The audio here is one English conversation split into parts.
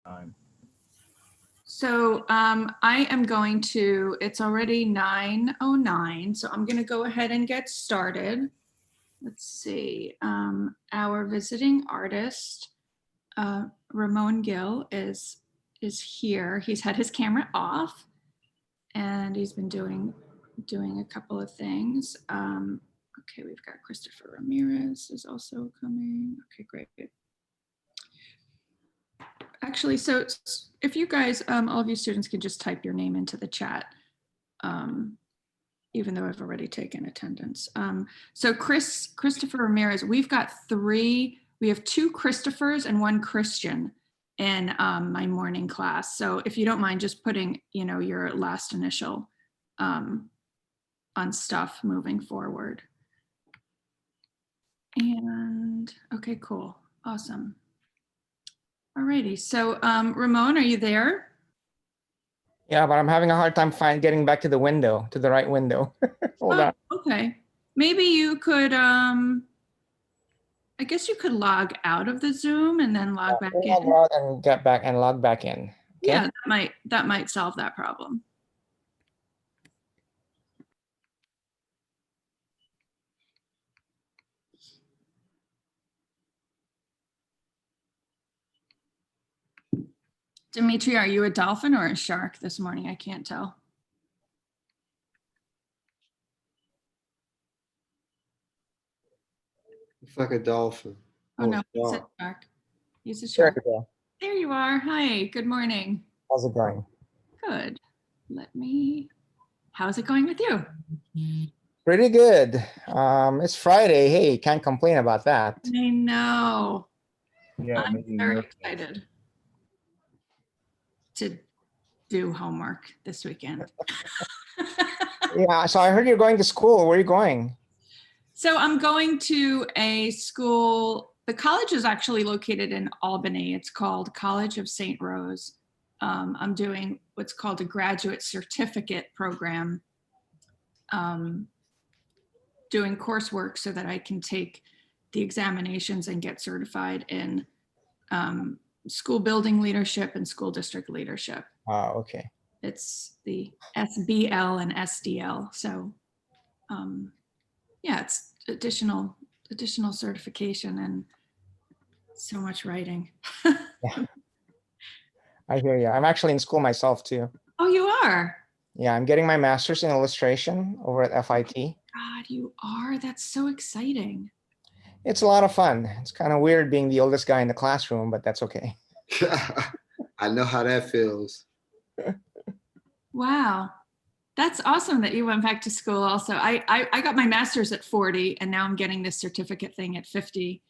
Time. So I am going to, it's already 9:09, so I'm going to go ahead and get started. Let's see, our visiting artist, Ramon Gill, is here. He's had his camera off and he's been doing a couple of things. Okay, we've got Christopher Ramirez is also coming. Okay, great. Actually, so if you guys, all of you students can just type your name into the chat, even though I've already taken attendance. So Christopher Ramirez, we've got we have 2 Christophers and 1 Christian in my morning class. So if you don't mind just putting, your last initial on stuff moving forward. And okay, cool, awesome. Alrighty, so Ramon, are you there? Yeah, but I'm having a hard time getting back to the window, to the right window. Hold on. Okay, maybe you could, I guess you could log out of the Zoom and then log back in. Log out and get back and log back in. Okay? Yeah, that might solve that problem. Dimitri, are you a dolphin or a shark this morning? I can't tell. It's like a dolphin. Oh no, he's a shark. shark. He's a There shark. you go. There you are. Hi, good morning. How's it going? Good. How's it going with you? Pretty good. It's Friday. Hey, can't complain about that. I know. Yeah, I'm making very notes. excited to do homework this weekend. Yeah, so I heard you're going to school. Where are you going? So I'm going to a school. The college is actually located in Albany. It's called College of St. Rose. I'm doing what's called a graduate certificate program, doing coursework so that I can take the examinations and get certified in school building leadership and school district leadership. Oh, okay. It's the SBL and SDL. So yeah, it's additional certification and so much writing. Yeah. I hear you. I'm actually in school myself too. Oh, you are? Yeah, I'm getting my master's in illustration over at FIT. God, you are? That's so exciting. It's a lot of fun. It's kind of weird being the oldest guy in the classroom, but that's okay. I know how that feels. Wow. That's awesome that you went back to school also. I got my master's at 40 and now I'm getting this certificate thing at 50.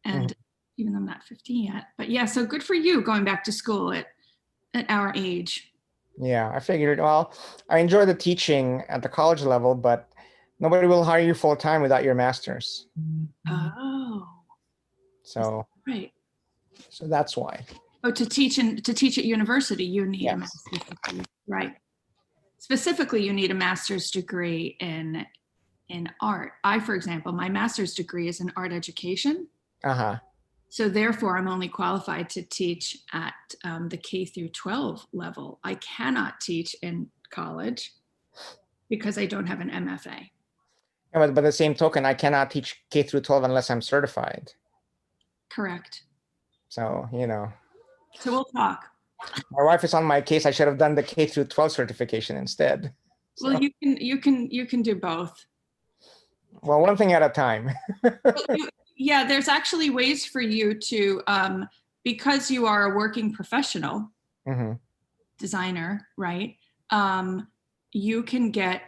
And even though I'm not 50 yet, but yeah, so good for you going back to school at our age. Yeah, I figured, well, I enjoy the teaching at the college level, but nobody will hire you full time without your master's. Oh. So, right. So that's why. Oh, to teach at university, you need a master's degree, right? Specifically, you need a master's degree in art. I, for example, my master's degree is in art education. So therefore, I'm only qualified to teach at the K through 12 level. I cannot teach in college because I don't have an MFA. Yeah, but by the same token, I cannot teach K through 12 unless I'm certified. Correct. So, So we'll talk. My wife is on my case. I should have done the K through 12 certification instead. So. Well, you can do both. Well, one thing at a time. Yeah, there's actually ways for you to, because you are a working professional designer, right? You can get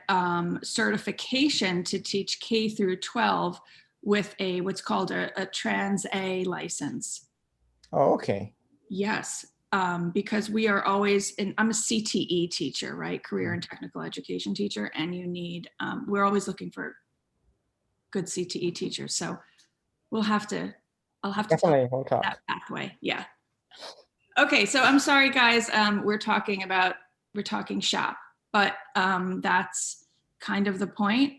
certification to teach K through 12 with what's called a Trans A license. Oh, okay. Yes, because we are always I'm a CTE teacher, right? Career and technical education teacher, and you need, we're always looking for good CTE teachers. So I'll have to Definitely, we'll talk. that pathway. Yeah. Okay, so I'm sorry, guys. We're talking shop, but that's kind of the point.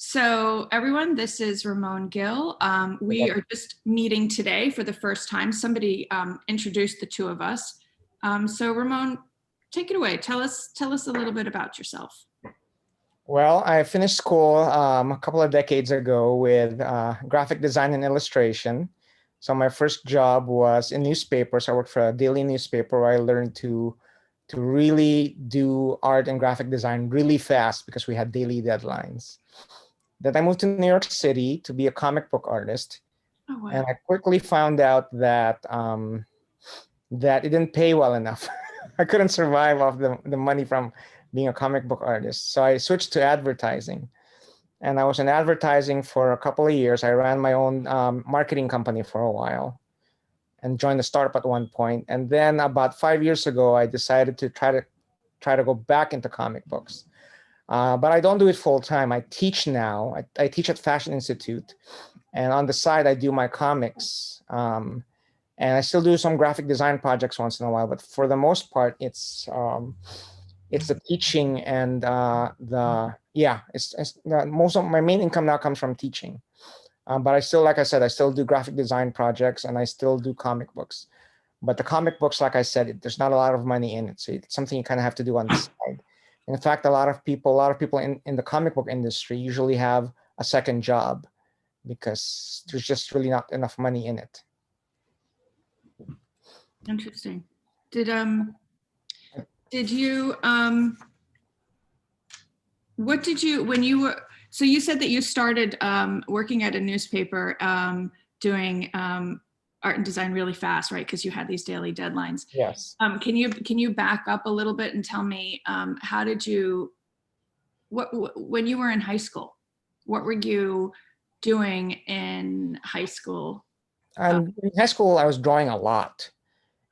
So everyone, this is Ramon Gill. We are just meeting today for the first time. Somebody introduced the two of us. So Ramon, take it away. Tell us a little bit about yourself. Well, I finished school a couple of decades ago with graphic design and illustration. So my first job was in newspapers. I worked for a daily newspaper where I learned to really do art and graphic design really fast because we had daily deadlines. Then I moved to New York City to be a comic book artist. Oh, wow. And I quickly found out that that it didn't pay well enough. I couldn't survive off the money from being a comic book artist. So I switched to advertising. And I was in advertising for a couple of years. I ran my own marketing company for a while and joined a startup at one point. And then about 5 years ago, I decided to try to go back into comic books. But I don't do it full time. I teach now. I teach at Fashion Institute. And on the side, I do my comics. And I still do some graphic design projects once in a while. But for the most part, it's the teaching and most of my main income now comes from teaching. But I still, like I said, I still do graphic design projects and I still do comic books. But the comic books, like I said, there's not a lot of money in it. So it's something you kind of have to do on the side. In fact, a lot of people in the comic book industry usually have a second job because there's just really not enough money in it. Interesting. Did you what did you when you were so you said that you started working at a newspaper doing art and design really fast, right? Because you had these daily deadlines. Yes. Can you back up a little bit and tell me how did you when you were in high school, what were you doing in high school? In high school, I was drawing a lot.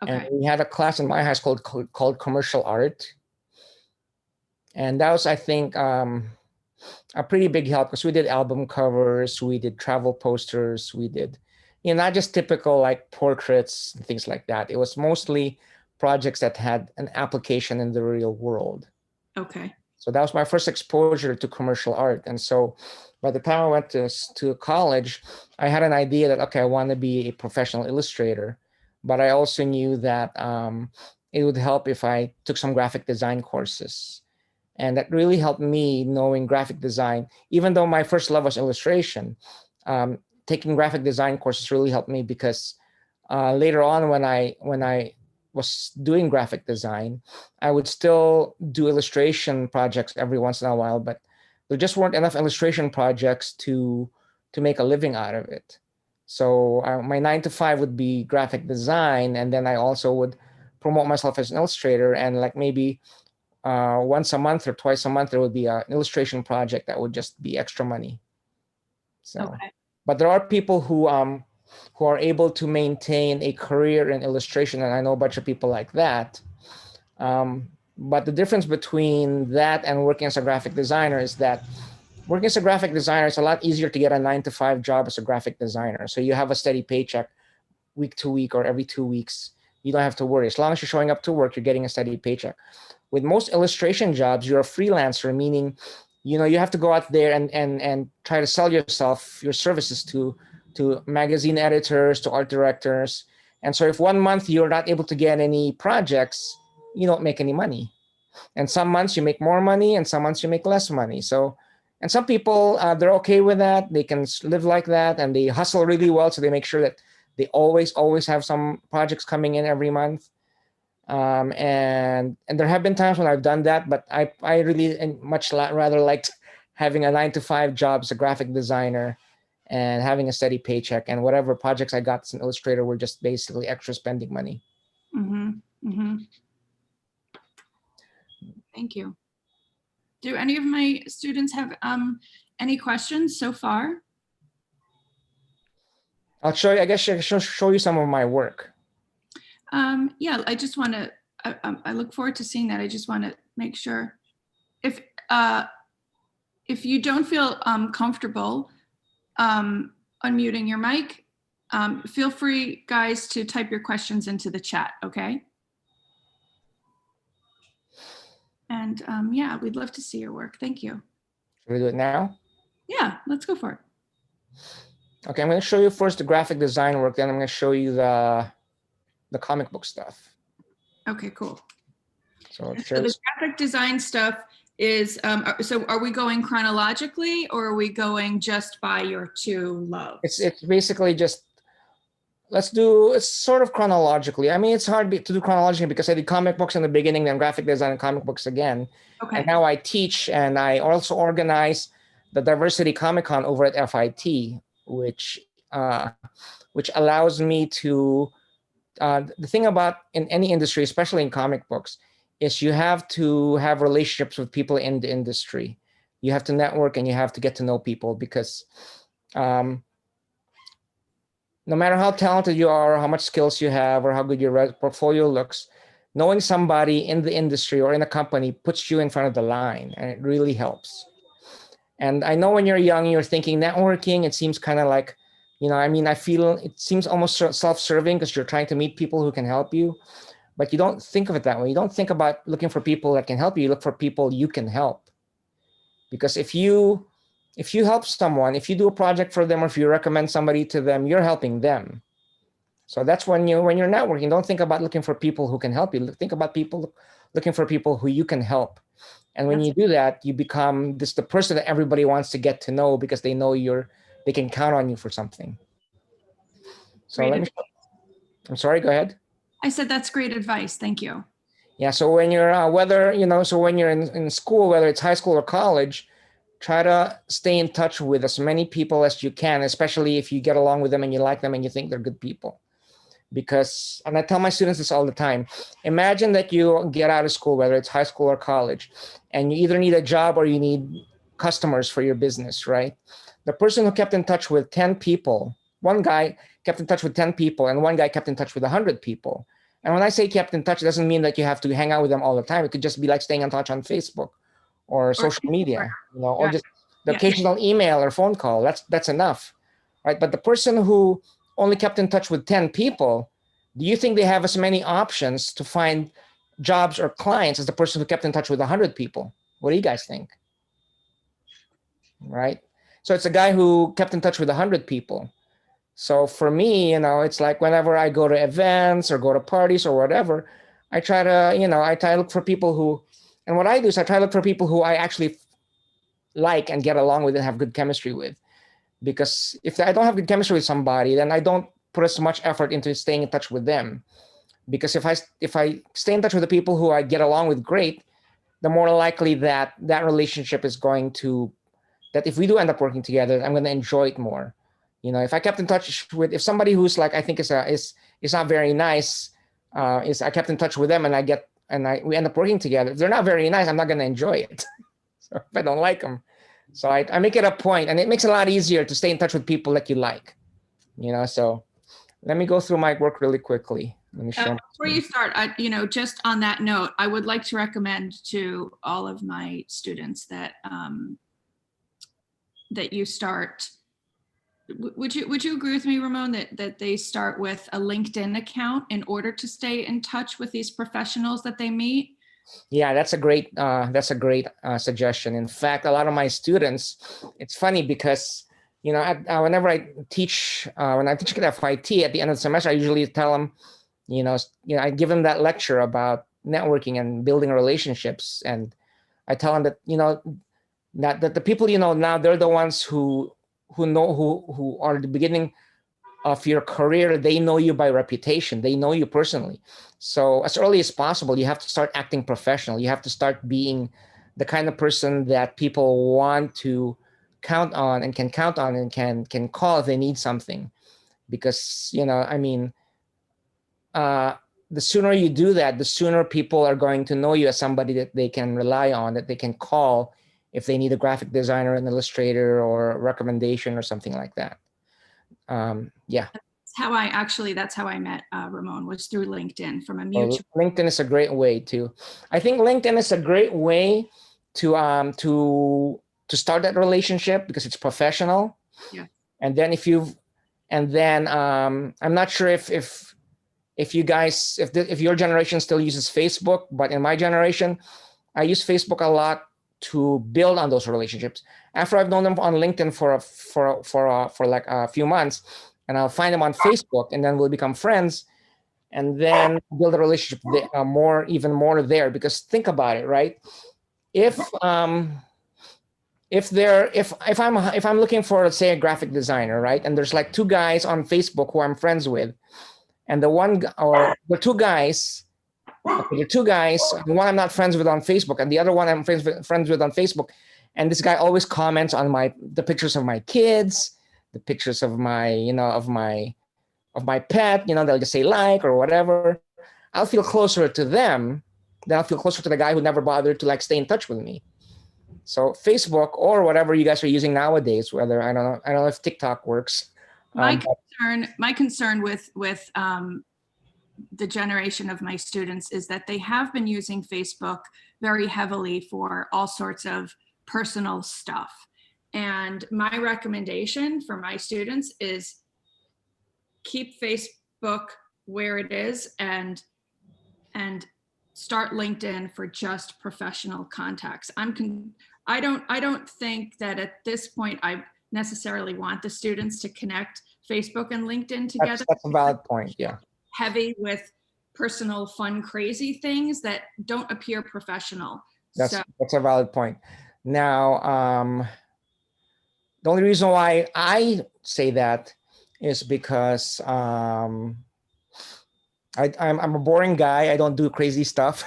Okay. And we had a class in my high school called commercial art. And that was, I think, a pretty big help because we did album covers, we did travel posters, we did, not just typical like portraits and things like that. It was mostly projects that had an application in the real world. Okay. So that was my first exposure to commercial art. And so by the time I went to college, I had an idea that, okay, I want to be a professional illustrator. But I also knew that it would help if I took some graphic design courses. And that really helped me knowing graphic design. Even though my first love was illustration, taking graphic design courses really helped me because later on when I was doing graphic design, I would still do illustration projects every once in a while, but there just weren't enough illustration projects to make a living out of it. So my 9 to 5 would be graphic design, and then I also would promote myself as an illustrator, and like maybe once a month or twice a month, there would be an illustration project that would just be extra money. So, okay. But there are people who are able to maintain a career in illustration, and I know a bunch of people like that. But the difference between that and working as a graphic designer is that working as a graphic designer, it's a lot easier to get a 9 to 5 job as a graphic designer. So you have a steady paycheck week to week or every 2 weeks. You don't have to worry. As long as you're showing up to work, you're getting a steady paycheck. With most illustration jobs, you're a freelancer, meaning, you have to go out there and try to sell yourself, your services to magazine editors, to art directors. And so if 1 month you're not able to get any projects, you don't make any money. And some months you make more money and some months you make less money. So, and some people, they're okay with that. They can live like that and they hustle really well. So they make sure that they always have some projects coming in every month. And there have been times when I've done that, but I really much rather liked having a 9 to 5 job as a graphic designer and having a steady paycheck, and whatever projects I got as an illustrator were just basically extra spending money. Mm-hmm. Mm-hmm. Thank you. Do any of my students have any questions so far? I'll show you, I guess I should show you some of my work. Yeah, I just want to, I look forward to seeing that. I just want to make sure if you don't feel comfortable unmuting your mic, feel free, guys, to type your questions into the chat, okay? And yeah, we'd love to see your work. Thank you. Should we do it now? Yeah, let's go for it. Okay, I'm going to show you first the graphic design work, then I'm going to show you the comic book stuff. Okay, cool. So So the graphic design stuff is, so are we going chronologically or are we going just by your two loves? it's basically just, let's do it's sort of chronologically. I mean, it's hard to do chronologically because I did comic books in the beginning, then graphic design and comic books again. Okay. And now I teach, and I also organize the Diversity Comic Con over at FIT, which allows me to. The thing about in any industry, especially in comic books, is you have to have relationships with people in the industry. You have to network and you have to get to know people because no matter how talented you are, or how much skills you have, or how good your portfolio looks, knowing somebody in the industry or in a company puts you in front of the line, and it really helps. And I know when you're young, you're thinking networking, it seems kind of like, I mean, I feel it seems almost self-serving because you're trying to meet people who can help you, but you don't think of it that way. You don't think about looking for people that can help you. You look for people you can help. Because if you help someone, if you do a project for them, or if you recommend somebody to them, you're helping them. So that's when you're networking. Don't think about looking for people who can help you. Think about looking for people who you can help. And when you do that, you become the person that everybody wants to get to know because they know they can count on you for something. So I'm sorry, go ahead. I said that's great advice. Thank you. Yeah. So when you're when you're in school, whether it's high school or college, try to stay in touch with as many people as you can, especially if you get along with them and you like them and you think they're good people. Because, and I tell my students this all the time, imagine that you get out of school, whether it's high school or college, and you either need a job or you need customers for your business, right? The person who kept in touch with 10 people, one guy kept in touch with 10 people and one guy kept in touch with 100 people. And when I say kept in touch, it doesn't mean that you have to hang out with them all the time. It could just be like staying in touch on Facebook or social media, or just the occasional email or phone call. That's enough, right? But the person who only kept in touch with 10 people, do you think they have as many options to find jobs or clients as the person who kept in touch with 100 people? What do you guys think? Right? So it's a guy who kept in touch with 100 people. So for me, it's like whenever I go to events or go to parties or whatever, I try to look for people who, and what I do is I try to look for people who I actually like and get along with and have good chemistry with. Because if I don't have good chemistry with somebody, then I don't put as much effort into staying in touch with them. Because if I stay in touch with the people who I get along with great, the more likely that relationship is going to, that if we do end up working together, I'm going to enjoy it more. If I kept in touch with, if somebody who's like, I think is not very nice, I kept in touch with them and we end up working together. If they're not very nice, I'm not going to enjoy it. So if I don't like them. So I make it a point, and it makes it a lot easier to stay in touch with people that you like, so let me go through my work really quickly. Let me show. Before you start, just on that note, I would like to recommend to all of my students that that you start. Would you agree with me, Ramon, that they start with a LinkedIn account in order to stay in touch with these professionals that they meet? Yeah, that's a great suggestion. In fact, a lot of my students, it's funny because whenever I teach when I teach at FIT at the end of the semester, I usually tell them, I give them that lecture about networking and building relationships, and I tell them that that the people now, they're the ones who are the beginning of your career. They know you by reputation. They know you personally. So as early as possible, you have to start acting professional. You have to start being the kind of person that people want to count on and can call if they need something. Because, the sooner you do that, the sooner people are going to know you as somebody that they can rely on, that they can call if they need a graphic designer, an illustrator, or a recommendation or something like that. Yeah. That's how I met Ramon, was through LinkedIn from a mutual. LinkedIn is a great way too. I think LinkedIn is a great way to start that relationship because it's professional. Yeah. And then I'm not sure if you guys, if your generation still uses Facebook, but in my generation, I use Facebook a lot to build on those relationships. After I've known them on LinkedIn for like a few months, and I'll find them on Facebook, and then we'll become friends, and then build a relationship even more there. Because think about it, right? If I'm looking for, let's say, a graphic designer, right, and there's like two guys on Facebook who I'm friends with, and the two guys, the one I'm not friends with on Facebook, and the other one I'm friends with on Facebook, and this guy always comments on the pictures of my kids, the pictures of my pet, they'll just say like or whatever. I'll feel closer to them than I'll feel closer to the guy who never bothered to like stay in touch with me. So Facebook or whatever you guys are using nowadays, whether I don't know if TikTok works. My concern with the generation of my students is that they have been using Facebook very heavily for all sorts of personal stuff. And my recommendation for my students is keep Facebook where it is and start LinkedIn for just professional contacts. I don't think that at this point I necessarily want the students to connect Facebook and LinkedIn together. That's a valid point. Yeah. Heavy with personal, fun, crazy things that don't appear professional. That's a valid point. Now, the only reason why I say that is because I'm a boring guy. I don't do crazy stuff.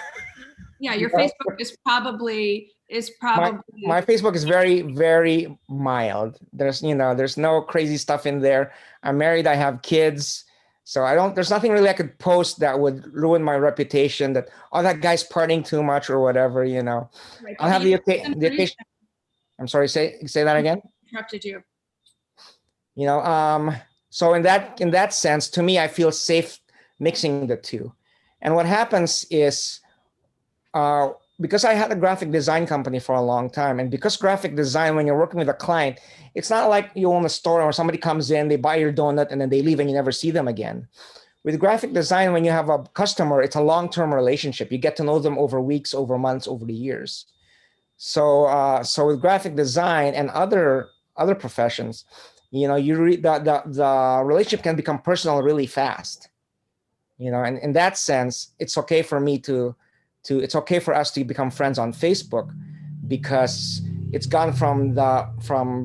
Yeah, your Facebook is probably my Facebook is very, very mild. There's no crazy stuff in there. I'm married. I have kids. So there's nothing really I could post that would ruin my reputation that, oh, that guy's partying too much or whatever, Right. I'll have the occasion. I'm sorry, say that again. Interrupted you. So in that sense, to me, I feel safe mixing the two. And what happens is, because I had a graphic design company for a long time, and because graphic design, when you're working with a client, it's not like you own a store or somebody comes in, they buy your donut, and then they leave and you never see them again. With graphic design, when you have a customer, it's a long-term relationship. You get to know them over weeks, over months, over the years. So with graphic design and other professions, the relationship can become personal really fast. And in that sense, it's okay for me it's okay for us to become friends on Facebook, because it's gone from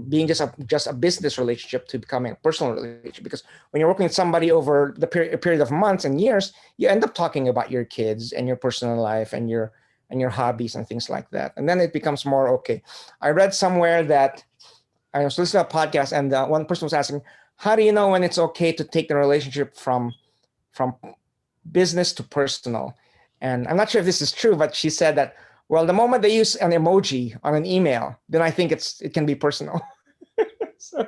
being just a business relationship to becoming a personal relationship. Because when you're working with somebody over a period of months and years, you end up talking about your kids and your personal life and your hobbies and things like that. And then it becomes more okay. I read somewhere that I was listening to a podcast, and one person was asking, how do you know when it's okay to take the relationship from business to personal? And I'm not sure if this is true, but she said that, well, the moment they use an emoji on an email, then I think it can be personal. so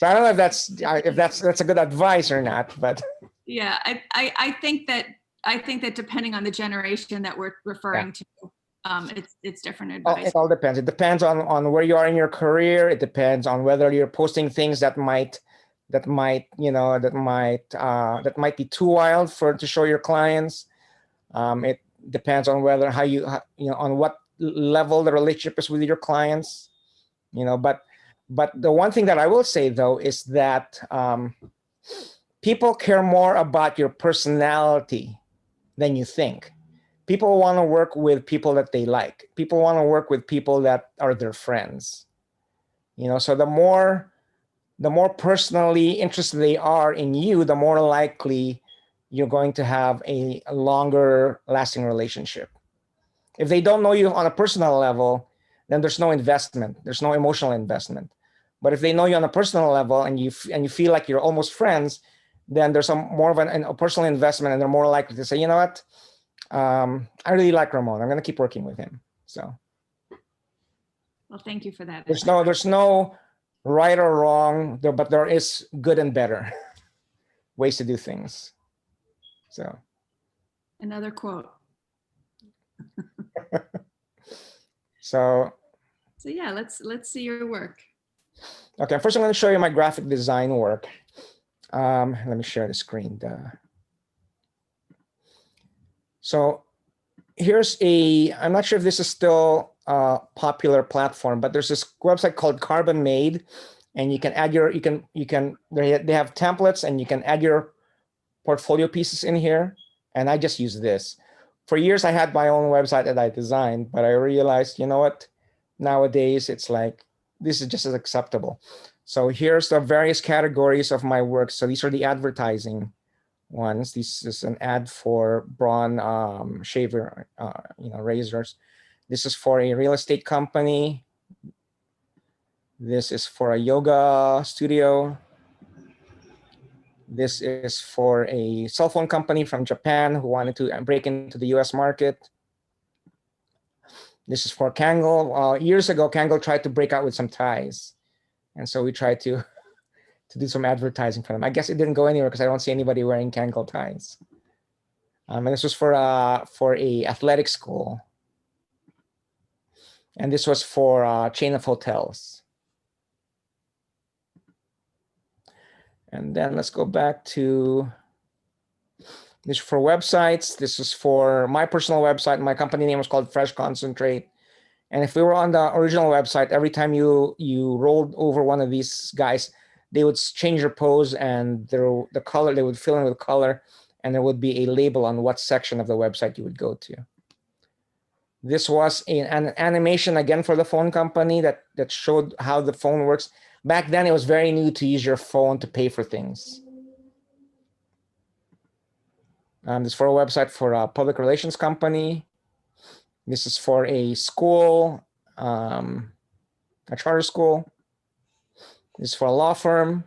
I don't know if that's a good advice or not, but yeah, I think that depending on the generation that we're referring to, it's different advice. It all depends. It depends on where you are in your career. It depends on whether you're posting things that might be too wild to show your clients. It depends on whether on what level the relationship is with your clients. But the one thing that I will say though is that people care more about your personality than you think. People want to work with people that they like. People want to work with people that are their friends. So the more personally interested they are in you, the more likely you're going to have a longer lasting relationship. If they don't know you on a personal level, then there's no investment. There's no emotional investment. But if they know you on a personal level and you feel like you're almost friends, then there's more of a personal investment, and they're more likely to say, you know what, I really like Ramon. I'm going to keep working with him. So, well, thank you for that. There's no right or wrong, but there is good and better ways to do things. So, another quote. So yeah, let's see your work. Okay, first I'm going to show you my graphic design work. Let me share the screen. So here's I'm not sure if this is still popular platform, but there's this website called Carbon Made, and you can add your, they have templates and you can add your portfolio pieces in here. And I just use this. For years, I had my own website that I designed, but I realized, you know what? Nowadays, it's like, this is just as acceptable. So here's the various categories of my work. So these are the advertising ones. This is an ad for Braun shaver, razors. This is for a real estate company. This is for a yoga studio. This is for a cell phone company from Japan who wanted to break into the US market. This is for Kangol. Years ago, Kangol tried to break out with some ties. And so we tried to do some advertising for them. I guess it didn't go anywhere because I don't see anybody wearing Kangol ties. And this was for a athletic school. And this was for a chain of hotels. And then let's go back to this for websites. This is for my personal website. My company name was called Fresh Concentrate. And if we were on the original website, every time you rolled over one of these guys, they would change their pose and the color, they would fill in with color, and there would be a label on what section of the website you would go to. This was an animation, again, for the phone company that showed how the phone works. Back then, it was very new to use your phone to pay for things. This is for a website for a public relations company. This is for a school, a charter school. This is for a law firm.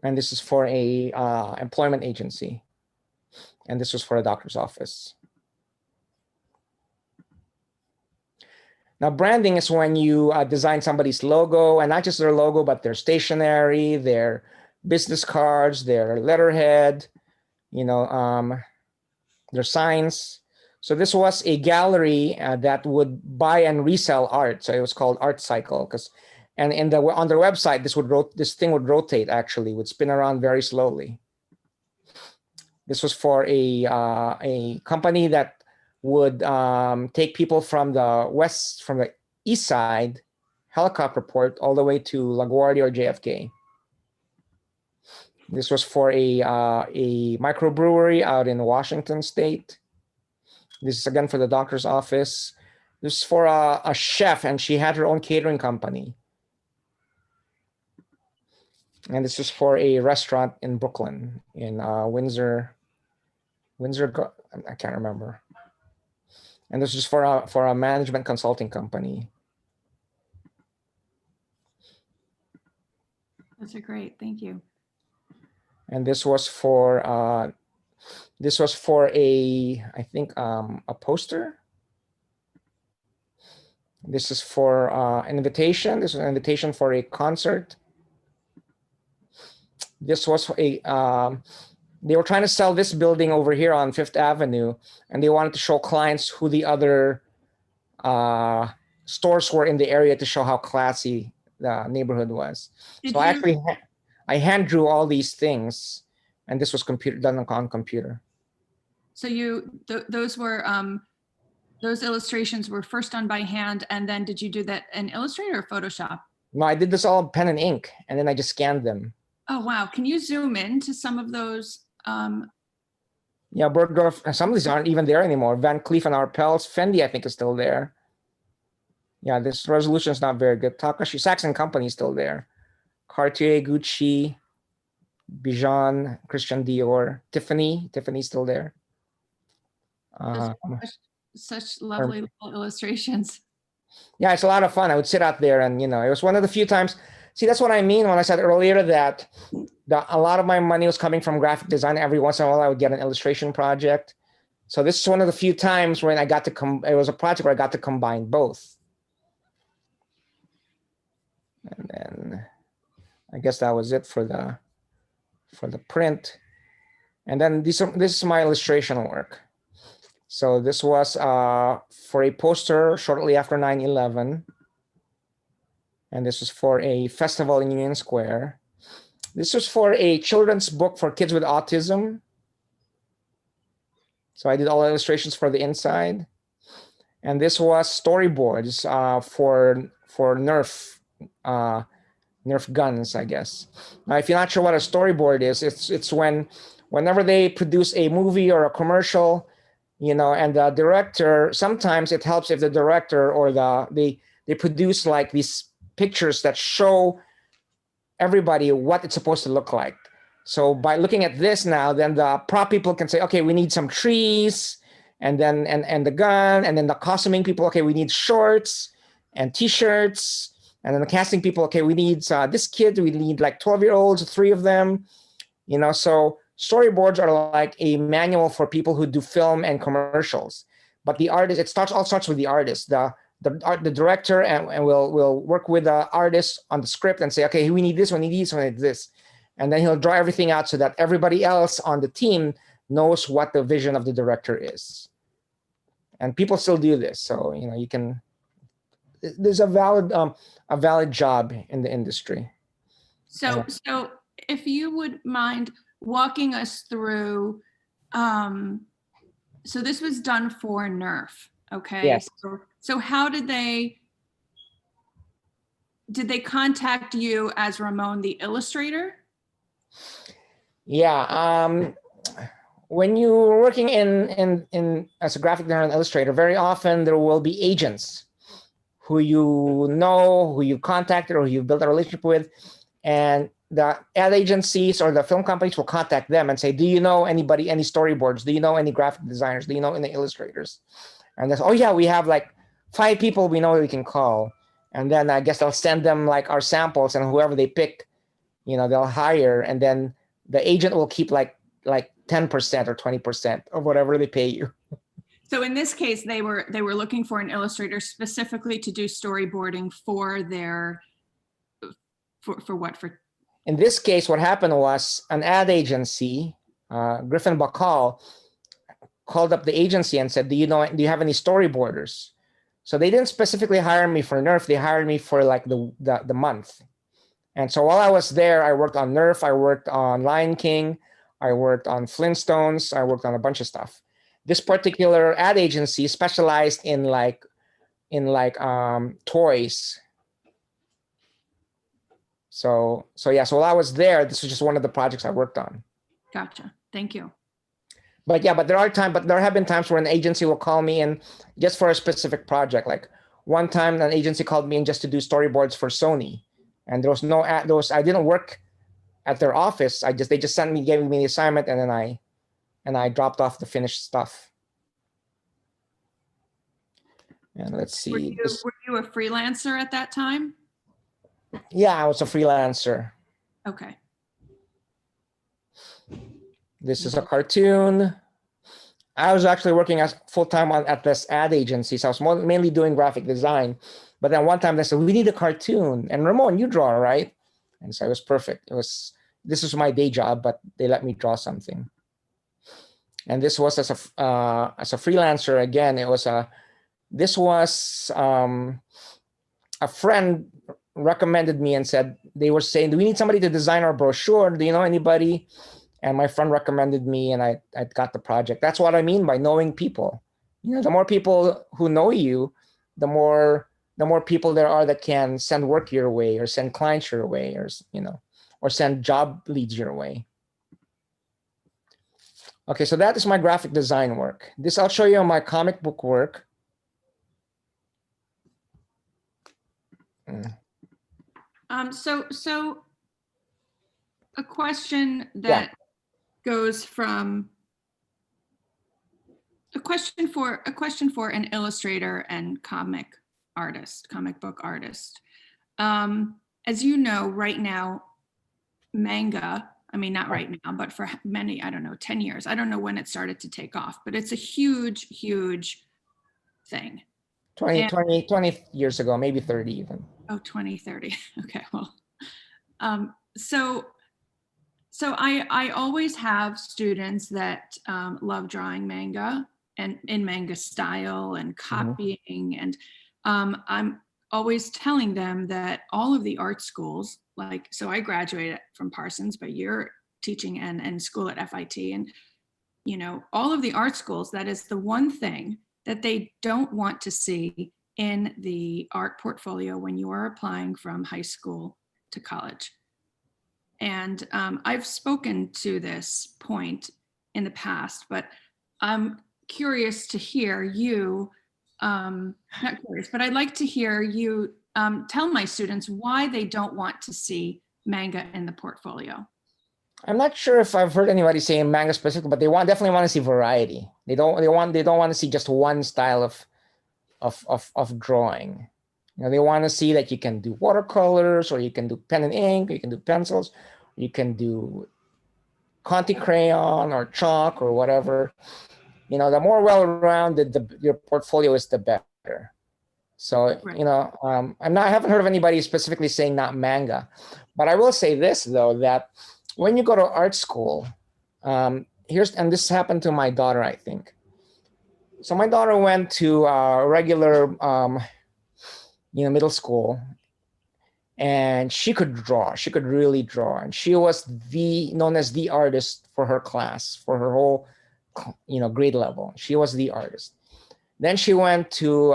And this is for a employment agency. And this was for a doctor's office. Now, branding is when you design somebody's logo, and not just their logo, but their stationery, their business cards, their letterhead, their signs. So this was a gallery that would buy and resell art. So it was called Art Cycle, and on their website, this thing would rotate, actually, would spin around very slowly. This was for a company that would take people from the east side, helicopter port, all the way to LaGuardia or JFK. This was for a microbrewery out in Washington State. This is again for the doctor's office. This is for a chef, and she had her own catering company. And this is for a restaurant in Brooklyn, in Windsor, I can't remember. And this is for a management consulting company. Those are great. Thank you. And this was for I think a poster. This is for an invitation. This is an invitation for a concert. This was they were trying to sell this building over here on Fifth Avenue, and they wanted to show clients who the other stores were in the area to show how classy the neighborhood was. I hand drew all these things, and this was done on computer. So those illustrations were first done by hand, and then did you do that in Illustrator or Photoshop? No, I did this all pen and ink, and then I just scanned them. Oh, wow. Can you zoom in to some of those? Yeah, Bergdorf, some of these aren't even there anymore. Van Cleef and Arpels, Fendi, I think, is still there. Yeah, this resolution is not very good. Takashi, Saks and Company is still there. Cartier, Gucci, Bijan, Christian Dior, Tiffany's still there. Such lovely little illustrations. Yeah, it's a lot of fun. I would sit out there and, it was one of the few times. See, that's what I mean when I said earlier that a lot of my money was coming from graphic design. Every once in a while, I would get an illustration project. So this is one of the few times when I got to it was a project where I got to combine both. And then I guess that was it for the print. And then this is my illustration work. So this was for a poster shortly after 9/11. And this was for a festival in Union Square. This was for a children's book for kids with autism. So I did all the illustrations for the inside. and this was storyboards for Nerf guns, I guess. Now, if you're not sure what a storyboard is, it's whenever they produce a movie or a commercial, and the director, sometimes it helps if the director or they produce like these pictures that show everybody what it's supposed to look like. So by looking at this now, then the prop people can say, okay, we need some trees, and then and the gun, and then the costuming people, okay, we need shorts and t-shirts, and then the casting people, okay, we need this kid, we need like 12-year-olds, 3 of them, so storyboards are like a manual for people who do film and commercials. But the artist, it all starts with the artist. The director and will work with the artist on the script and say, okay, we need this, we need this, we need this. And then he'll draw everything out so that everybody else on the team knows what the vision of the director is. And people still do this. So, there's a valid job in the industry. So if you would mind walking us through, so this was done for Nerf, okay? Yes. So how did they contact you as Ramon the illustrator? Yeah. When you're working in as a graphic designer and illustrator, very often there will be agents who who you contacted or you've built a relationship with, and the ad agencies or the film companies will contact them and say, do you know anybody, any storyboards? Do you know any graphic designers? Do you know any illustrators? And they say, oh yeah, we have like 5 people we know we can call. And then I guess I'll send them like our samples, and whoever they pick, they'll hire. And then the agent will keep like 10% or 20% of whatever they pay you. So in this case, they were looking for an illustrator specifically to do storyboarding for their, for what? For In this case, what happened was an ad agency, Griffin Bacall, called up the agency and said, do you have any storyboarders? So they didn't specifically hire me for Nerf. They hired me for like the month. And so while I was there, I worked on Nerf, I worked on Lion King, I worked on Flintstones, I worked on a bunch of stuff. This particular ad agency specialized in toys. So while I was there, this was just one of the projects I worked on. Gotcha. Thank you. But there have been times where an agency will call me in just for a specific project. Like one time, an agency called me in just to do storyboards for Sony, and there was no ad. I didn't work at their office. They just gave me the assignment, and then I dropped off the finished stuff. And let's see. Were you a freelancer at that time? Yeah, I was a freelancer. Okay. This is a cartoon. I was actually working as full-time at this ad agency, so I was mainly doing graphic design. But then one time they said, we need a cartoon. And Ramon, you draw, right? And so it was perfect. This was my day job, but they let me draw something. And this was as a freelancer. Again, this was a friend recommended me and said, they were saying, do we need somebody to design our brochure? Do you know anybody? And my friend recommended me, and I got the project. That's what I mean by knowing people. The more people who know you, the more people there are that can send work your way, or send clients your way, or send job leads your way. Okay, so that is my graphic design work. This I'll show you my comic book work. So a question that goes from a question for an illustrator and comic book artist. As you know, right now, manga, I mean, not right now, but for many, 10 years, I don't know when it started to take off, but it's a huge, huge thing. 20 years ago, maybe 30 even. Oh, 20, 30. Okay, well, so I always have students that love drawing manga and in manga style and copying. And I'm always telling them that all of the art schools, so I graduated from Parsons, but you're teaching and school at FIT. And, all of the art schools, that is the one thing that they don't want to see in the art portfolio when you are applying from high school to college. And I've spoken to this point in the past, but I'm curious to hear you, not curious, but I'd like to hear you tell my students why they don't want to see manga in the portfolio. I'm not sure if I've heard anybody saying manga specifically, but they definitely want to see variety. They don't want to see just one style of drawing. You know, they want to see that you can do watercolors, or you can do pen and ink, or you can do pencils, you can do Conte crayon or chalk or whatever. You know, the more well-rounded your portfolio is, the better. So, Right. you know, I haven't heard of anybody specifically saying not manga, but I will say this though, that when you go to art school, and this happened to my daughter, I think. So my daughter went to regular, middle school, and she could draw. She could really draw, and she was known as the artist for her class, for her whole, grade level. She was the artist. Then she went to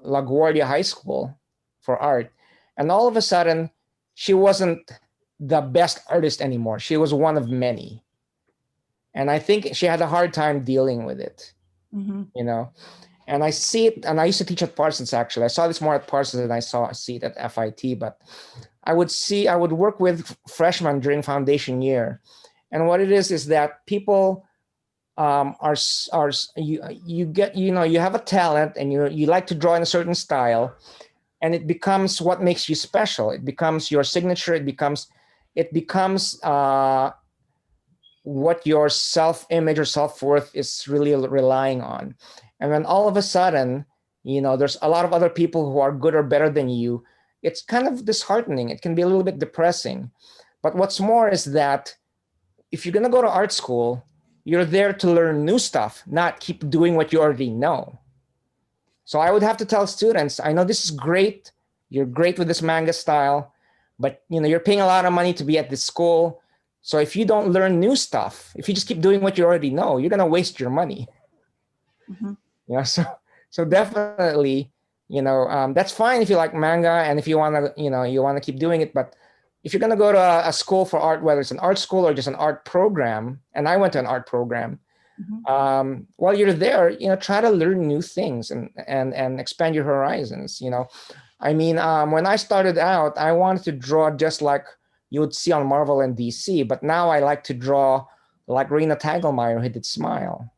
LaGuardia High School for art, and all of a sudden, she wasn't the best artist anymore. She was one of many, and I think she had a hard time dealing with it. Mm-hmm. You know, and I see it, and I used to teach at Parsons, actually. I saw this more at Parsons than I see it at FIT, but I would work with freshmen during foundation year. And what it is that people you have a talent, and you like to draw in a certain style, and it becomes what makes you special. It becomes your signature. It becomes what your self-image or self-worth is really relying on. And then all of a sudden, there's a lot of other people who are good or better than you. It's kind of disheartening. It can be a little bit depressing. But what's more is that if you're going to go to art school, you're there to learn new stuff, not keep doing what you already know. So I would have to tell students, I know this is great. You're great with this manga style, but you're paying a lot of money to be at this school. So if you don't learn new stuff, if you just keep doing what you already know, you're going to waste your money. Mm-hmm. So definitely, that's fine if you like manga and if you want to, you want to keep doing it. But if you're going to go to a school for art, whether it's an art school or just an art program, and I went to an art program, Mm-hmm. while you're there, try to learn new things and expand your horizons. I mean, when I started out, I wanted to draw just like you would see on Marvel and DC, but now I like to draw like Raina Tagelmeyer, who did Smile.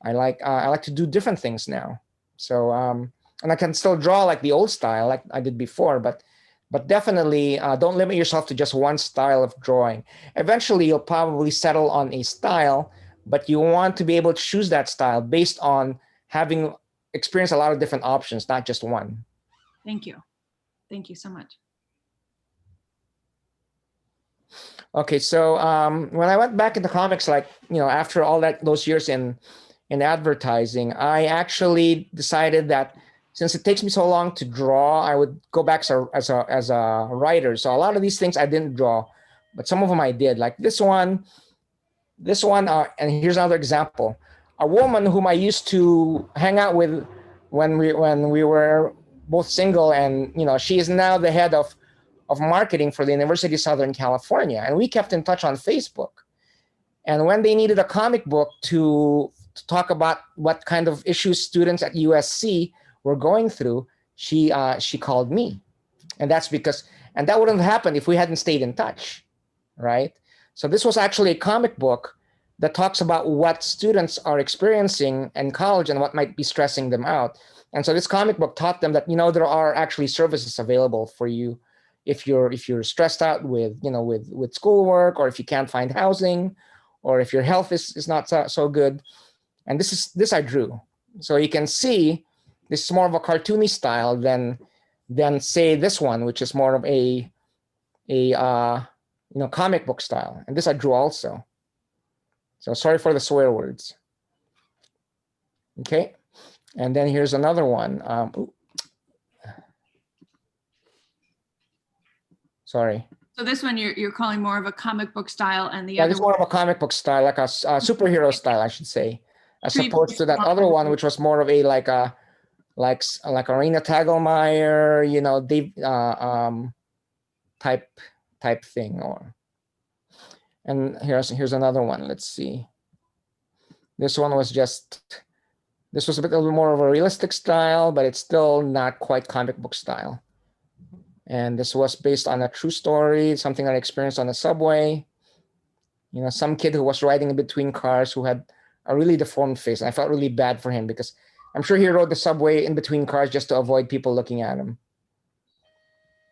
I like to do different things now. So and I can still draw like the old style, like I did before, but definitely don't limit yourself to just one style of drawing. Eventually, you'll probably settle on a style, but you want to be able to choose that style based on having experienced a lot of different options, not just one. Thank you. Thank you so much. Okay, so when I went back into comics, like after all those years in advertising, I actually decided that since it takes me so long to draw, I would go back as a writer. So a lot of these things I didn't draw, but some of them I did. Like this one, and here's another example: a woman whom I used to hang out with when we were both single, and she is now the head of marketing for the University of Southern California, and we kept in touch on Facebook. And when they needed a comic book to talk about what kind of issues students at USC were going through, she called me, and that wouldn't have happened if we hadn't stayed in touch, right? So this was actually a comic book that talks about what students are experiencing in college and what might be stressing them out. And so this comic book taught them that there are actually services available for you if you're stressed out with with schoolwork, or if you can't find housing, or if your health is not so good. And this I drew. So you can see this is more of a cartoony style than say this one, which is more of a comic book style. And this I drew also. So sorry for the swear words. Okay, and then here's another one. Sorry. So this one you're calling more of a comic book style, and the Yeah, other this is more of a comic book style, like a superhero style, I should say. as opposed to that other one, which was more of a like Arena Tagelmeyer, you know, Dave type thing. And here's another one. Let's see. This one was this was a bit more of a realistic style, but it's still not quite comic book style. And this was based on a true story, something I experienced on the subway. You know, some kid who was riding in between cars who had a really deformed face. And I felt really bad for him because I'm sure he rode the subway in between cars just to avoid people looking at him.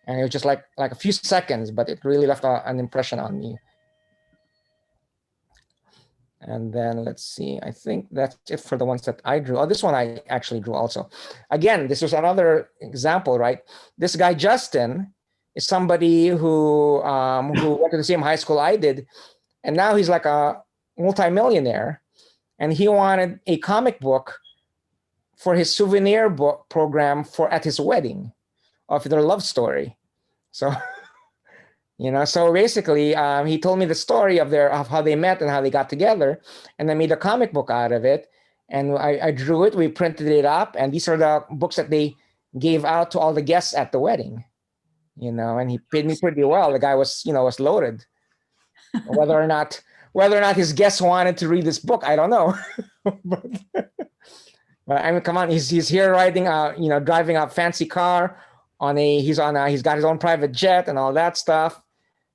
And it was just like a few seconds, but it really left an impression on me. And then let's see, I think that's it for the ones that I drew. Oh, this one I actually drew also. Again, this was another example, right? This guy, Justin, is somebody who went to the same high school I did. And now he's like a multimillionaire. And he wanted a comic book for his souvenir book program at his wedding of their love story. So, you know, so basically he told me the story of how they met and how they got together, and I made a comic book out of it. And I drew it, we printed it up, and these are the books that they gave out to all the guests at the wedding, you know, and he paid me pretty well. The guy was loaded. Whether or not his guests wanted to read this book, I don't know. but I mean, come on, he's here riding, driving a fancy car he's got his own private jet and all that stuff,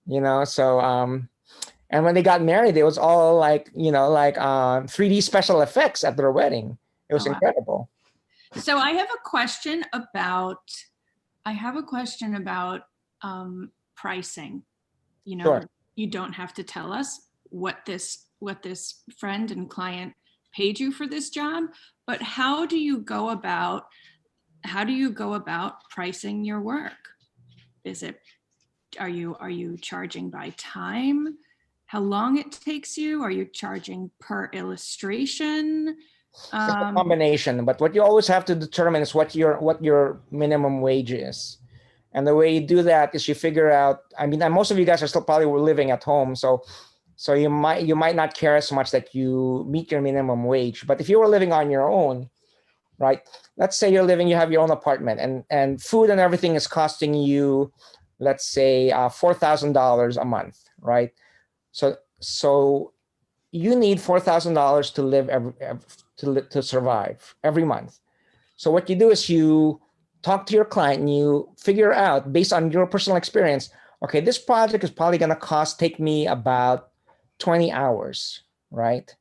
you know. So, and when they got married, it was all like 3D special effects at their wedding. It was incredible. So I have a question about pricing. You know, Sure. You don't have to tell us what this friend and client paid you for this job, but how do you go about pricing your work? Are you charging by time? How long it takes you? Are you charging per illustration? It's a combination, but what you always have to determine is what your minimum wage is. And the way you do that is you figure out, I mean, most of you guys are still probably living at home, so you might not care as much that you meet your minimum wage. But if you were living on your own, right? Let's say you have your own apartment, and food and everything is costing you, let's say, $4,000 a month, right? So you need $4,000 to live to survive every month. So what you do is you talk to your client and you figure out, based on your personal experience, okay, this project is probably going to take me about 20 hours, right?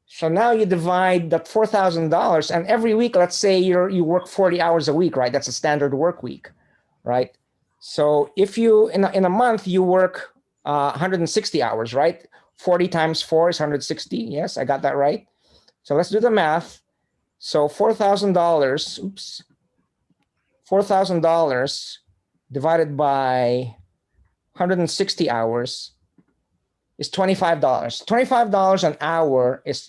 So now you divide that $4,000, and every week, let's say you work 40 hours a week, right? That's a standard work week, right? So if you in a month you work 160 hours, right? 40 times 4 is 160. Yes, I got that right. So let's do the math. So $4,000 divided by 160 hours is $25. $25 an hour is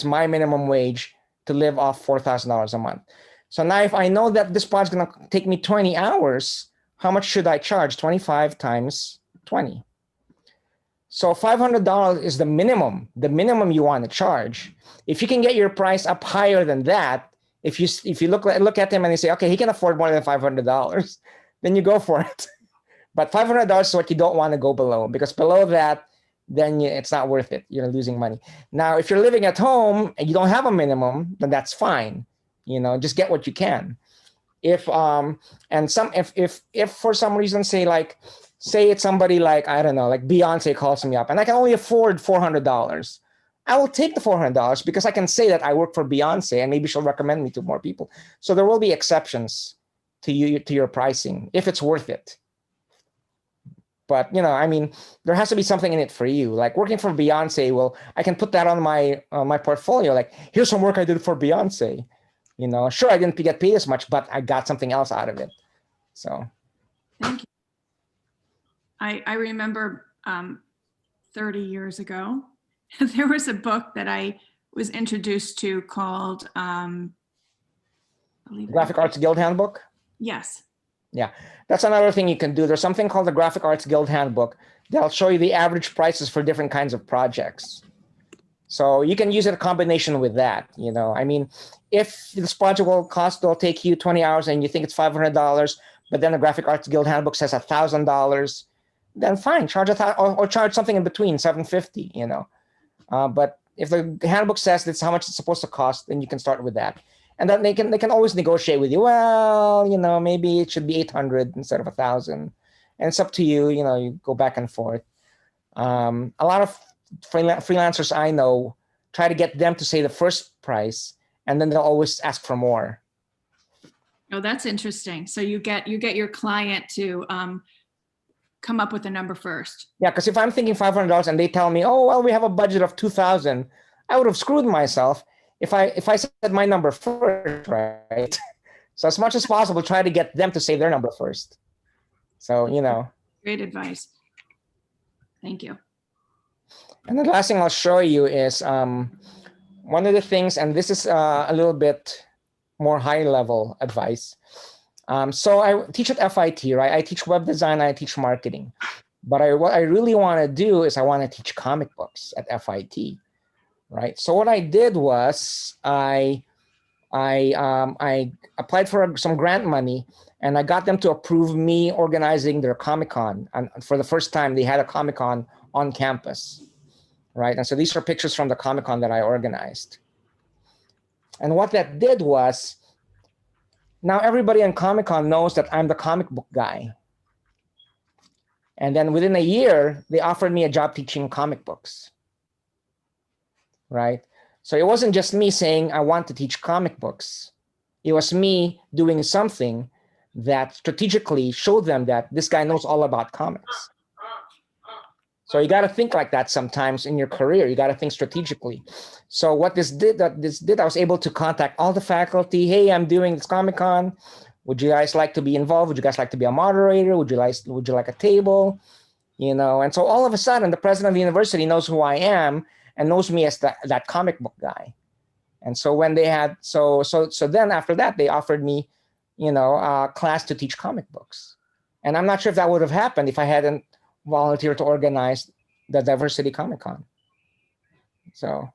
my minimum wage to live off $4,000 a month. So now if I know that this project is going to take me 20 hours, how much should I charge? 25 times 20. So $500 is the minimum you want to charge. If you can get your price up higher than that, if you look at him and you say, okay, he can afford more than $500, then you go for it. But $500 is what you don't want to go below, because below that, then it's not worth it. You're losing money. Now, if you're living at home and you don't have a minimum, then that's fine. You know, just get what you can. If for some reason, say it's somebody like, I don't know, like Beyonce calls me up and I can only afford $400, I will take the $400 because I can say that I work for Beyonce and maybe she'll recommend me to more people. So there will be exceptions to your pricing if it's worth it. But, you know, I mean, there has to be something in it for you. Like working for Beyonce, well, I can put that on my portfolio. Like, here's some work I did for Beyonce. You know, sure, I didn't get paid as much, but I got something else out of it. So. Thank you. I remember 30 years ago, there was a book that I was introduced to called Graphic Arts Guild Handbook? Yes. Yeah, that's another thing you can do. There's something called the Graphic Arts Guild Handbook that'll show you the average prices for different kinds of projects. So you can use it a combination with that. I mean, if this project will take you 20 hours and you think it's $500, but then the Graphic Arts Guild handbook says $1,000, then fine, charge or charge something in between, $750. But if the handbook says that's how much it's supposed to cost, then you can start with that. And then they can always negotiate with you. Well, maybe it should be 800 instead of 1,000, and it's up to you. You go back and forth. A lot of freelancers I know try to get them to say the first price, and then they'll always ask for more. Oh, that's interesting. So you get your client to come up with a number first. Yeah, because if I'm thinking $500 and they tell me, oh, well, we have a budget of 2,000, I would have screwed myself if I said my number first, right? So as much as possible, try to get them to say their number first. So, Great advice. Thank you. And the last thing I'll show you is one of the things, and this is a little bit more high-level advice. So I teach at FIT, right? I teach web design, I teach marketing. But what I really want to do is I want to teach comic books at FIT, right? So what I did was I applied for some grant money, and I got them to approve me organizing their Comic-Con. And for the first time, they had a Comic-Con on campus, right? And so these are pictures from the Comic-Con that I organized. And what that did was, now everybody on Comic-Con knows that I'm the comic book guy. And then within a year, they offered me a job teaching comic books, right? So it wasn't just me saying I want to teach comic books. It was me doing something that strategically showed them that this guy knows all about comics. So you got to think like that sometimes in your career. You got to think strategically. So what this did, I was able to contact all the faculty. Hey, I'm doing this Comic-Con. Would you guys like to be involved? Would you guys like to be a moderator? Would you like a table? And so all of a sudden, the president of the university knows who I am and knows me as that comic book guy. And so when they had, so then after that, they offered me, a class to teach comic books. And I'm not sure if that would have happened if I hadn't volunteered to organize the Diversity Comic-Con. So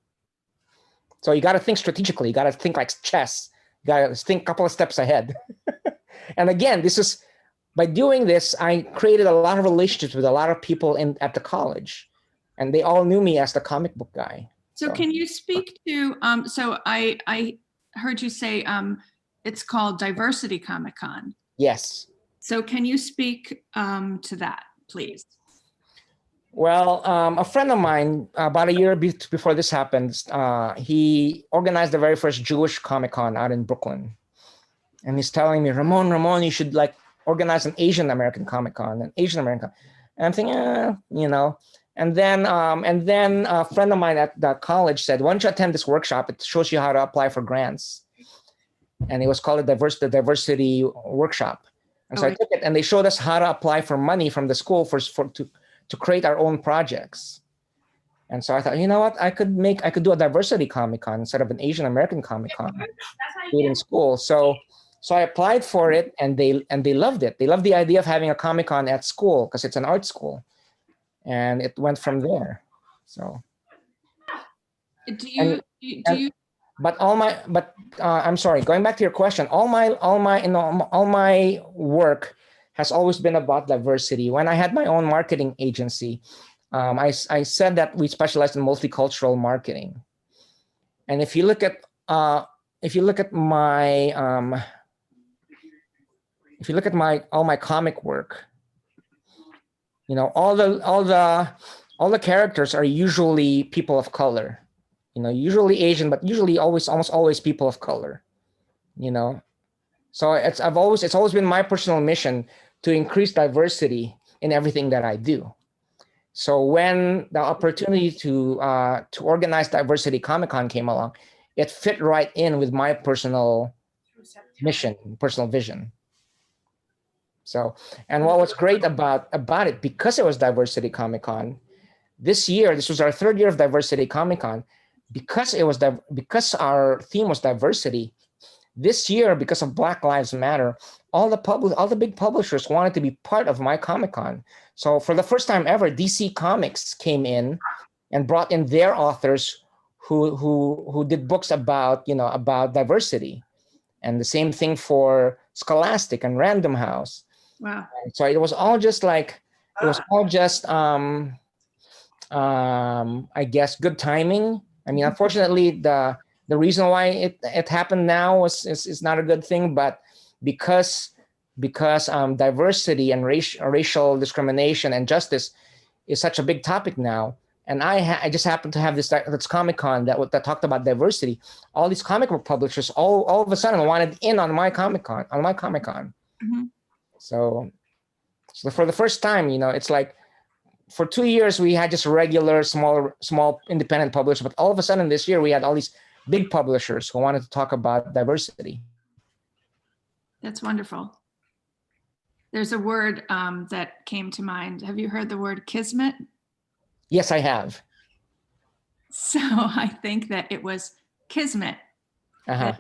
you got to think strategically. You got to think like chess. You got to think a couple of steps ahead. And again, by doing this, I created a lot of relationships with a lot of people at the college, and they all knew me as the comic book guy. So can you speak to, so I heard you say it's called Diversity Comic-Con. Yes. So can you speak to that, please? Well, a friend of mine, about a year before this happened, he organized the very first Jewish Comic-Con out in Brooklyn. And he's telling me, Ramon, you should organize an Asian American Comic-Con, And I'm thinking, And then a friend of mine at the college said, why don't you attend this workshop? It shows you how to apply for grants. And it was called the Diversity Workshop. And so I took it, and they showed us how to apply for money from the school to create our own projects. And so I thought, you know what, I could do a diversity Comic-Con instead of an Asian American Comic-Con in school. So I applied for it, and they loved it. They loved the idea of having a Comic-Con at school because it's an art school, and it went from there. So. I'm sorry. Going back to your question, all my work has always been about diversity. When I had my own marketing agency, I said that we specialized in multicultural marketing. And if you look at all my comic work, all the characters are usually people of color. Usually Asian, but usually almost always people of color. So it's always been my personal mission to increase diversity in everything that I do. So when the opportunity to organize Diversity Comic-Con came along, it fit right in with my personal mission, personal vision. So, and what was great about it, because it was Diversity Comic-Con, this year, this was our third year of Diversity Comic-Con, because our theme was diversity. This year, because of Black Lives Matter, all the big publishers wanted to be part of my Comic-Con. So for the first time ever, DC Comics came in and brought in their authors who did books about, about diversity, and the same thing for Scholastic and Random House. Wow. So it was all just like, it was all just I guess good timing. I mean, unfortunately, the reason why it happened now is not a good thing, but because diversity and racial discrimination and justice is such a big topic now, and I just happened to have this Comic-Con that talked about diversity. All these comic book publishers all of a sudden wanted in on my Comic-Con, Mm-hmm. So for the first time, it's like, for 2 years we had just regular small independent publishers, but all of a sudden this year we had all these big publishers who wanted to talk about diversity. That's wonderful. There's a word that came to mind. Have you heard the word kismet? Yes, I have. So I think that it was kismet. Uh-huh.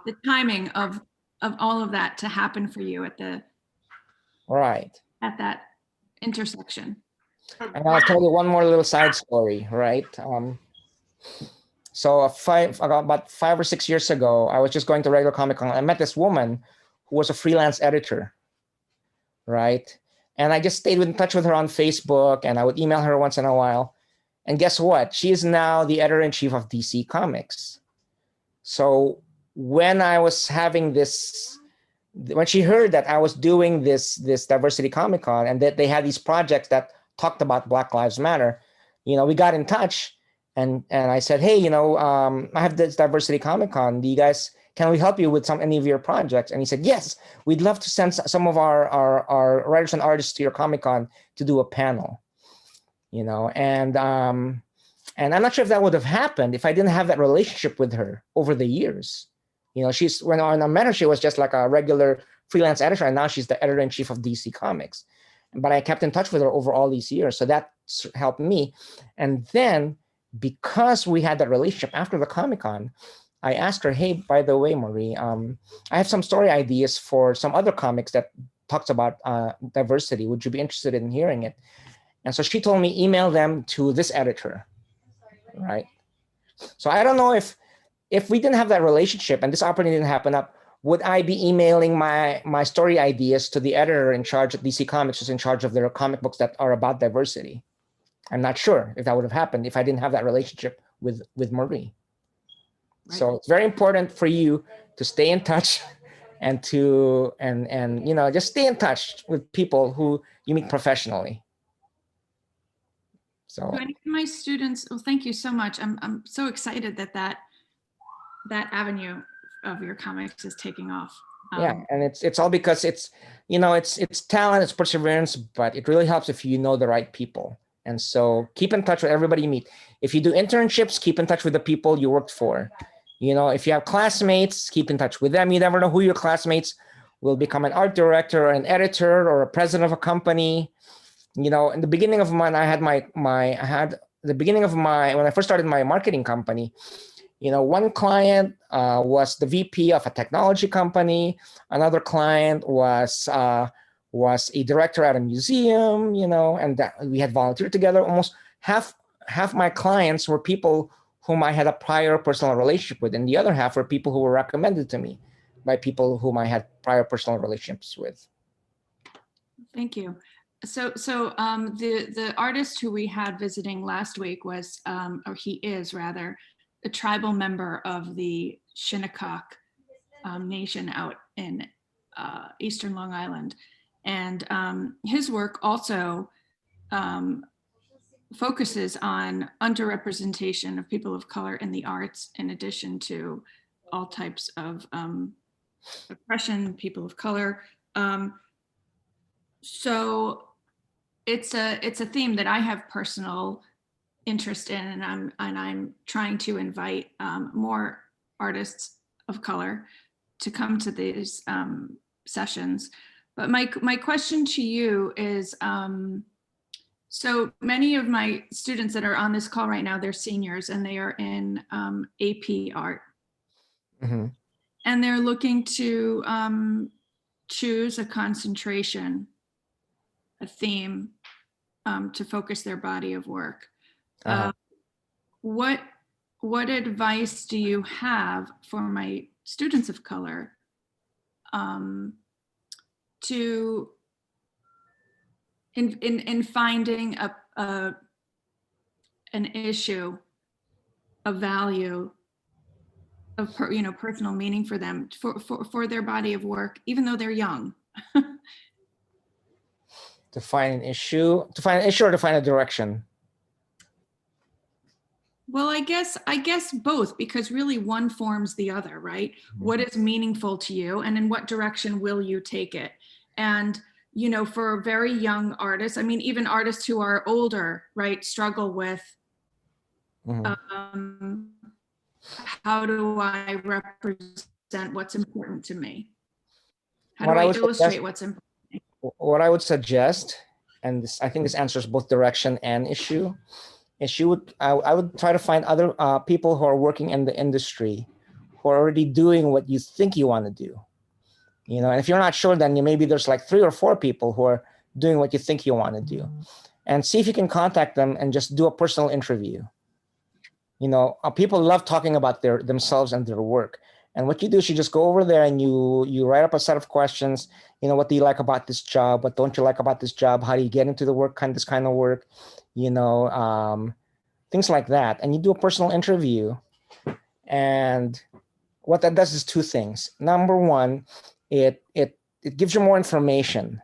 The timing of all of that to happen for you at that intersection. And I'll tell you one more little side story, right? So about 5 or 6 years ago, I was just going to regular Comic-Con. I met this woman who was a freelance editor, right? And I just stayed in touch with her on Facebook, and I would email her once in a while. And guess what? She is now the editor-in-chief of DC Comics. So when I was having this, when she heard that I was doing this diversity Comic-Con and that they had these projects that talked about Black Lives Matter, we got in touch, and I said, hey, I have this diversity Comic-Con. Can we help you with any of your projects? And he said, yes, we'd love to send some of our writers and artists to your Comic-Con to do a panel, and I'm not sure if that would have happened if I didn't have that relationship with her over the years. When I met her, she was just like a regular freelance editor, and now she's the editor-in-chief of DC Comics. But I kept in touch with her over all these years, so that helped me. And then, because we had that relationship after the Comic-Con, I asked her, hey, by the way, Marie, I have some story ideas for some other comics that talks about diversity. Would you be interested in hearing it? And so she told me, email them to this editor, right? So I don't know if we didn't have that relationship and this opportunity didn't happen up, would I be emailing my story ideas to the editor in charge at DC Comics, who's in charge of their comic books that are about diversity? I'm not sure if that would have happened if I didn't have that relationship with Marie. Right. So it's very important for you to stay in touch and just stay in touch with people who you meet professionally. So to any of my students, well, thank you so much. I'm so excited that avenue of your comics is taking off. Yeah, and it's all because it's talent, it's perseverance, but it really helps if you know the right people. And so keep in touch with everybody you meet. If you do internships, keep in touch with the people you worked for. If you have classmates, keep in touch with them. You never know who your classmates will become, an art director or an editor or a president of a company. In the beginning of mine, when I first started my marketing company, one client was the VP of a technology company. Another client was a director at a museum, and that we had volunteered together. Almost half my clients were people whom I had a prior personal relationship with, and the other half were people who were recommended to me by people whom I had prior personal relationships with. Thank you. So the artist who we had visiting last week was, or he is rather, a tribal member of the Shinnecock Nation out in Eastern Long Island. And his work also focuses on underrepresentation of people of color in the arts, in addition to all types of oppression, people of color. So it's a theme that I have personal interest in, and I'm trying to invite more artists of color to come to these sessions. But my question to you is, so many of my students that are on this call right now, they're seniors and they are in AP art. Mm-hmm. And they're looking to choose a concentration, a theme to focus their body of work. What what advice do you have for my students of color to in finding an issue of value of personal meaning for them for their body of work, even though they're young? To find an issue, or to find a direction? Well, I guess both, because really one forms the other, right? What is meaningful to you, and in what direction will you take it? And for very young artists, I mean, even artists who are older, right, struggle with how do I represent what's important to me? How do I illustrate what's important? What I would suggest, and I think this answers both direction and issue, is I would try to find other people who are working in the industry who are already doing what you think you want to do. And if you're not sure, then maybe there's like 3 or 4 people who are doing what you think you want to do, and see if you can contact them and just do a personal interview. People love talking about themselves and their work. And what you do is you just go over there and you write up a set of questions. What do you like about this job? What don't you like about this job? How do you get into the work, this kind of work? Things like that. And you do a personal interview. And what that does is 2 things. Number one, it gives you more information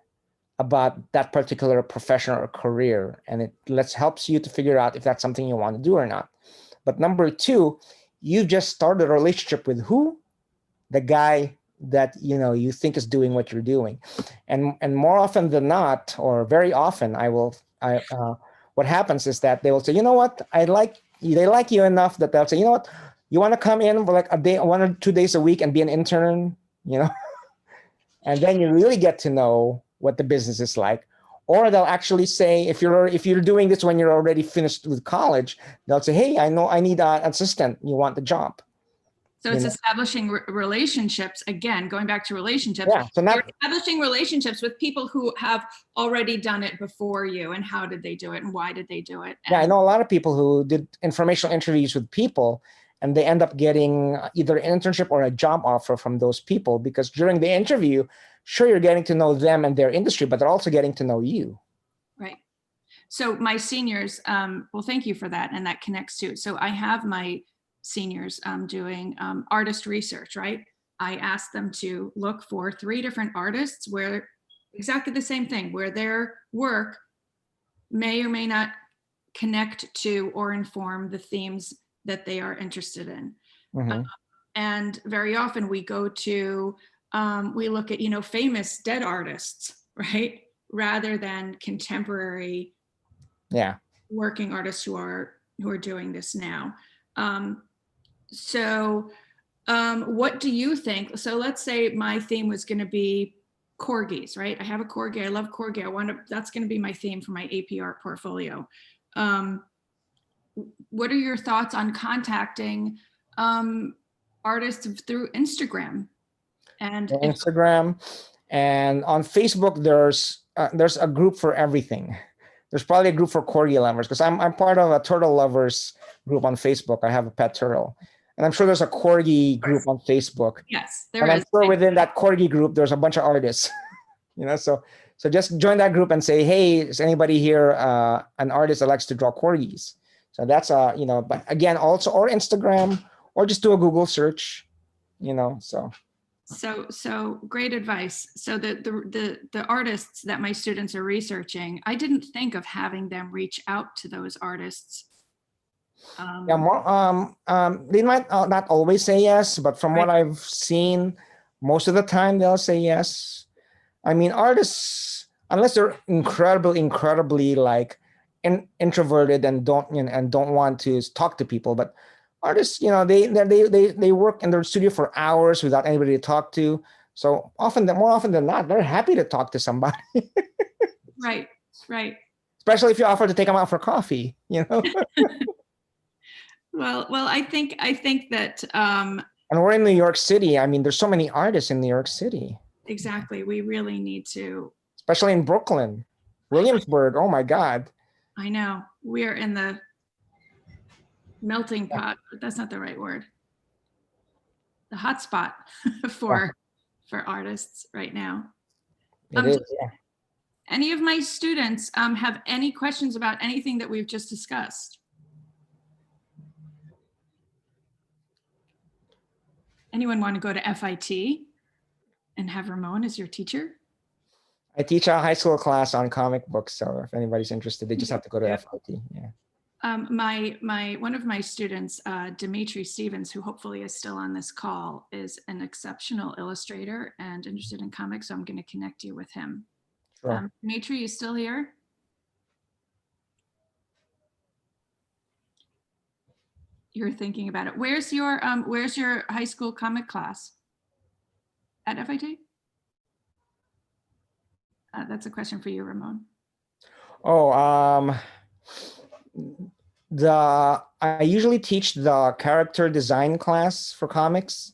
about that particular profession or career, and it helps you to figure out if that's something you want to do or not. But number 2, you just started a relationship with who? The guy that you think is doing what you're doing. And more often than not, or very often, what happens is that they will say, you know what, they like you enough that they'll say, you know what, you want to come in for like a day, 1 or 2 days a week and be an intern, and then you really get to know what the business is like. Or they'll actually say, if you're doing this when you're already finished with college, they'll say, hey, I know I need an assistant. You want the job? So it's establishing relationships, again, going back to relationships. Yeah, so you're establishing relationships with people who have already done it before you, and how did they do it and why did they do it? Yeah, I know a lot of people who did informational interviews with people, and they end up getting either an internship or a job offer from those people, because during the interview, sure, you're getting to know them and their industry, but they're also getting to know you. Right. So my seniors, well, thank you for that. And that connects to, so I have my seniors doing artist research, right? I asked them to look for 3 different artists where exactly the same thing, where their work may or may not connect to or inform the themes that they are interested in. And very often we go to, we look at, famous dead artists, right? Rather than contemporary working artists who are doing this now. What do you think? So let's say my theme was going to be corgis, right? I have a corgi. I love corgi. That's going to be my theme for my AP art portfolio. What are your thoughts on contacting artists through Instagram? And Instagram and on Facebook, there's a group for everything. There's probably a group for corgi lovers, because I'm part of a turtle lovers group on Facebook. I have a pet turtle, and I'm sure there's a corgi group on Facebook. Yes, there is. I'm sure within that corgi group, there's a bunch of artists. So just join that group and say, hey, is anybody here an artist that likes to draw corgis? So that's but again, also, or Instagram, or just do a Google search, So great advice. So the artists that my students are researching, I didn't think of having them reach out to those artists. They might not always say yes, but from what I've seen, most of the time they'll say yes. I mean, artists, unless they're incredibly like introverted and don't want to talk to people, but artists, they work in their studio for hours without anybody to talk to. So more often than not, they're happy to talk to somebody. Right. Especially if you offer to take them out for coffee, Well, I think that. And we're in New York City. I mean, there's so many artists in New York City. Exactly. We really need to. Especially in Brooklyn, Williamsburg. Oh my God. I know. We are in the melting pot, but that's not the right word. The hotspot for artists right now. It is. Yeah. Any of my students have any questions about anything that we've just discussed? Anyone want to go to FIT and have Ramon as your teacher? I teach a high school class on comic books, so if anybody's interested, they just have to go to FIT. Yeah. One of my students, Dimitri Stevens, who hopefully is still on this call, is an exceptional illustrator and interested in comics. So I'm going to connect you with him. Sure. Dimitri, you still here? You're thinking about it. Where's your high school comic class? At FIT? That's a question for you, Ramon. Oh, I usually teach the character design class for comics.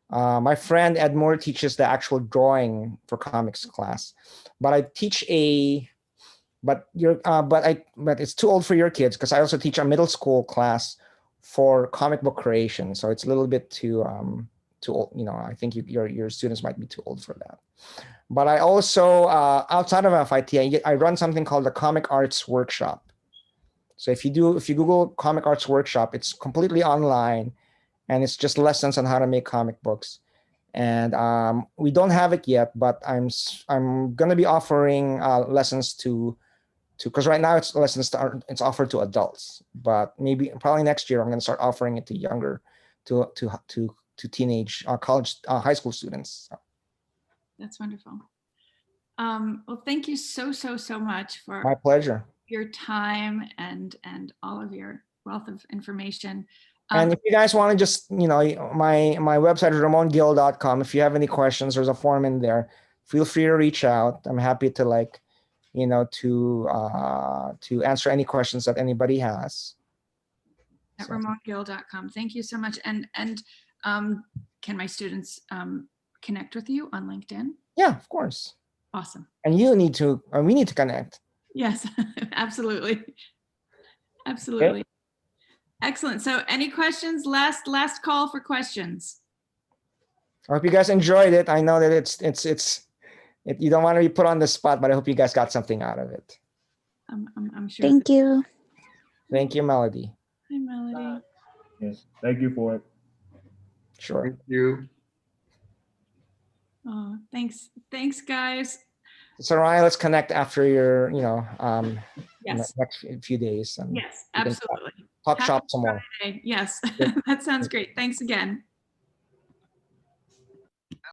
My friend Ed Moore teaches the actual drawing for comics class, but I teach but it's too old for your kids because I also teach a middle school class for comic book creation. So it's a little bit too old. I think your students might be too old for that. But I also, outside of FIT, I run something called the Comic Arts Workshop. So if you Google Comic Arts Workshop, it's completely online, and it's just lessons on how to make comic books. And we don't have it yet, but I'm going to be offering lessons because right now it's offered to adults, but probably next year I'm going to start offering it to younger, to teenage, college, high school students. So. That's wonderful. Well, thank you so much for My pleasure. Your time and all of your wealth of information. And if you guys want to just, my website is ramongill.com. If you have any questions, there's a form in there. Feel free to reach out. I'm happy to to answer any questions that anybody has. At ramongill.com. Thank you so much. And can my students connect with you on LinkedIn? Yeah, of course. Awesome. And we need to connect. Yes, absolutely. Absolutely. Okay. Excellent. So any questions? Last call for questions. I hope you guys enjoyed it. I know that you don't want to be put on the spot, but I hope you guys got something out of it. I'm sure. Thank you. Thank you, Melody. Hi, Melody. Yes, thank you for it. Sure. Thank you. Oh, thanks, guys. So Ryan, let's connect after your, Yes. next few days. And Yes, absolutely. talk shop some more. Friday. Yes, that sounds great. Thanks again.